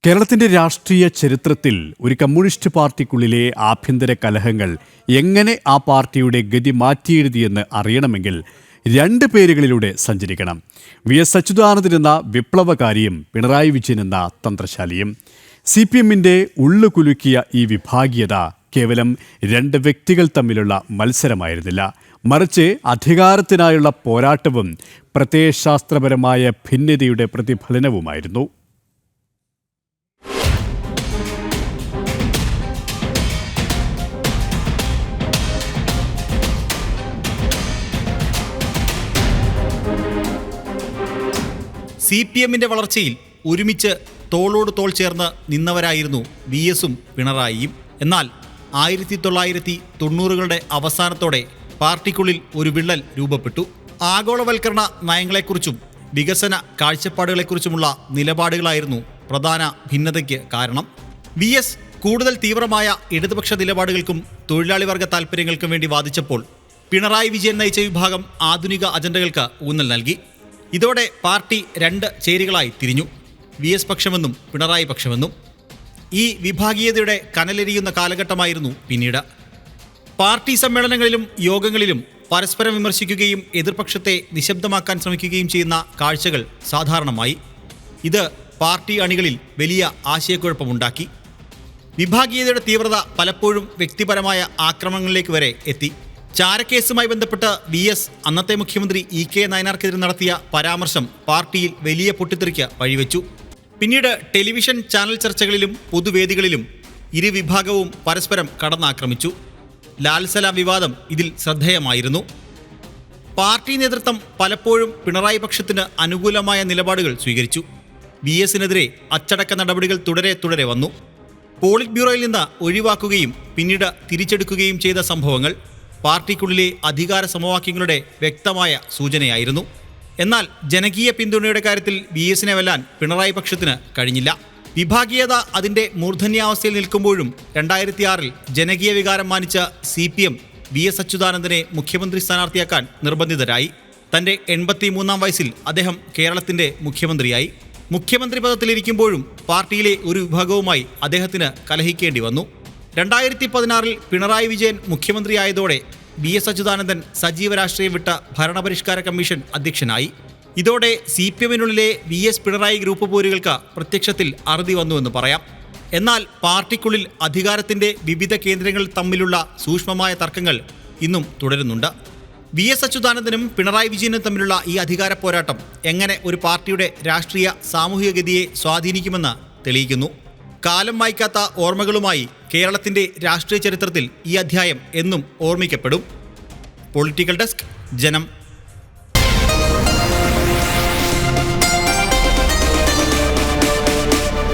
കേരളത്തിന്റെ രാഷ്ട്രീയ ചരിത്രത്തിൽ ഒരു കമ്മ്യൂണിസ്റ്റ് പാർട്ടിക്കുള്ളിലെ ആഭ്യന്തര കലഹങ്ങൾ എങ്ങനെ ആ പാർട്ടിയുടെ ഗതി മാറ്റിയെഴുതിയെന്ന് അറിയണമെങ്കിൽ രണ്ട് പേരുകളിലൂടെ സഞ്ചരിക്കണം. വി.എസ്. അച്യുതാനന്ദൻ എന്ന വിപ്ലവകാരിയും പിണറായി വിജയൻ എന്ന തന്ത്രശാലിയും. CPM-ന്റെ ഉള്ളുകുലുക്കിയ ഈ വിഭാഗീയത കേവലം രണ്ട് വ്യക്തികൾ തമ്മിലുള്ള മത്സരമായിരുന്നില്ല, മറിച്ച് അധികാരത്തിനായുള്ള പോരാട്ടവും പ്രത്യയശാസ്ത്രപരമായ ഭിന്നതയുടെ പ്രതിഫലനവുമായിരുന്നു. CPM-ന്റെ വളർച്ചയിൽ ഒരുമിച്ച് തോളോട് തോൾ ചേർന്ന് നിന്നവരായിരുന്നു VS-ഉം പിണറായിയും. എന്നാൽ 1990-കളുടെ അവസാനത്തോടെ പാർട്ടിക്കുള്ളിൽ ഒരു വിള്ളൽ രൂപപ്പെട്ടു. ആഗോളവൽക്കരണ നയങ്ങളെക്കുറിച്ചും വികസന കാഴ്ചപ്പാടുകളെക്കുറിച്ചുമുള്ള നിലപാടുകളായിരുന്നു പ്രധാന ഭിന്നതയ്ക്ക് കാരണം. VS കൂടുതൽ തീവ്രമായ ഇടതുപക്ഷ നിലപാടുകൾക്കും തൊഴിലാളി വർഗ താൽപ്പര്യങ്ങൾക്കും വേണ്ടി വാദിച്ചപ്പോൾ പിണറായി വിജയൻ നയിച്ച വിഭാഗം ആധുനിക അജണ്ടകൾക്ക് ഊന്നൽ നൽകി. ഇതോടെ പാർട്ടി രണ്ട് ചേരികളായി തിരിഞ്ഞു, VS പക്ഷമെന്നും പിണറായി പക്ഷമെന്നും. ഈ വിഭാഗീയതയുടെ കനലെരിയുന്ന കാലഘട്ടമായിരുന്നു പിന്നീട്. പാർട്ടി സമ്മേളനങ്ങളിലും യോഗങ്ങളിലും പരസ്പരം വിമർശിക്കുകയും എതിർപക്ഷത്തെ നിശബ്ദമാക്കാൻ ശ്രമിക്കുകയും ചെയ്യുന്ന കാഴ്ചകൾ സാധാരണമായി. ഇത് പാർട്ടി അണികളിൽ വലിയ ആശയക്കുഴപ്പമുണ്ടാക്കി. വിഭാഗീയതയുടെ തീവ്രത പലപ്പോഴും വ്യക്തിപരമായ ആക്രമണങ്ങളിലേക്ക് വരെ എത്തി. ചാരക്കേസുമായി ബന്ധപ്പെട്ട് VS അന്നത്തെ മുഖ്യമന്ത്രി E.K. നായനാർക്കെതിരെ നടത്തിയ പരാമർശം പാർട്ടിയിൽ വലിയ പൊട്ടിത്തെറിക്ക് വഴിവെച്ചു. പിന്നീട് ടെലിവിഷൻ ചാനൽ ചർച്ചകളിലും പൊതുവേദികളിലും ഇരു വിഭാഗവും പരസ്പരം കടന്നാക്രമിച്ചു. ലാൽ സലാം വിവാദം ഇതിൽ ശ്രദ്ധേയമായിരുന്നു. പാർട്ടി നേതൃത്വം പലപ്പോഴും പിണറായി പക്ഷത്തിന് അനുകൂലമായ നിലപാടുകൾ സ്വീകരിച്ചു. VS-നെതിരെ അച്ചടക്ക നടപടികൾ തുടരെ വന്നു. പോളിറ്റ് ബ്യൂറോയിൽ നിന്ന് ഒഴിവാക്കുകയും പിന്നീട് തിരിച്ചെടുക്കുകയും ചെയ്ത സംഭവങ്ങൾ പാർട്ടിക്കുള്ളിലെ അധികാര സമവാക്യങ്ങളുടെ വ്യക്തമായ സൂചനയായിരുന്നു. എന്നാൽ ജനകീയ പിന്തുണയുടെ കാര്യത്തിൽ VS-നെ വെല്ലാൻ പിണറായി പക്ഷത്തിന് കഴിഞ്ഞില്ല. വിഭാഗീയത അതിൻ്റെ മൂർധന്യാവസ്ഥയിൽ നിൽക്കുമ്പോഴും 2006-ൽ ജനകീയ വികാരം മാനിച്ച CPM V.S. അച്യുതാനന്ദനെ മുഖ്യമന്ത്രി സ്ഥാനാർത്ഥിയാക്കാൻ നിർബന്ധിതരായി. തൻ്റെ 83-ാം വയസ്സിൽ അദ്ദേഹം കേരളത്തിൻ്റെ മുഖ്യമന്ത്രിയായി. മുഖ്യമന്ത്രി പദത്തിലിരിക്കുമ്പോഴും പാർട്ടിയിലെ ഒരു വിഭാഗവുമായി അദ്ദേഹത്തിന് കലഹിക്കേണ്ടി വന്നു. 2016-ൽ പിണറായി വിജയൻ മുഖ്യമന്ത്രിയായതോടെ V.S. അച്യുതാനന്ദൻ സജീവ രാഷ്ട്രീയം വിട്ട ഭരണപരിഷ്കാര കമ്മീഷൻ അധ്യക്ഷനായി. ഇതോടെ CPM-നുള്ളിലെ VS പിണറായി ഗ്രൂപ്പ് പോരുകൾക്ക് പ്രത്യക്ഷത്തിൽ അറുതി വന്നുവെന്ന് പറയാം. എന്നാൽ പാർട്ടിക്കുള്ളിൽ അധികാരത്തിൻ്റെ വിവിധ കേന്ദ്രങ്ങൾ തമ്മിലുള്ള സൂക്ഷ്മമായ തർക്കങ്ങൾ ഇന്നും തുടരുന്നുണ്ട്. V.S. അച്യുതാനന്ദനും പിണറായി വിജയനും തമ്മിലുള്ള ഈ അധികാര പോരാട്ടം എങ്ങനെ ഒരു പാർട്ടിയുടെ രാഷ്ട്രീയ സാമൂഹിക ഗതിയെ സ്വാധീനിക്കുമെന്ന് തെളിയിക്കുന്നു. കാലം വായിക്കാത്ത ഓർമ്മകളുമായി കേരളത്തിൻ്റെ രാഷ്ട്രീയ ചരിത്രത്തിൽ ഈ അധ്യായം എന്നും ഓർമ്മിക്കപ്പെടും. പൊളിറ്റിക്കൽ ഡെസ്ക്, ജനം.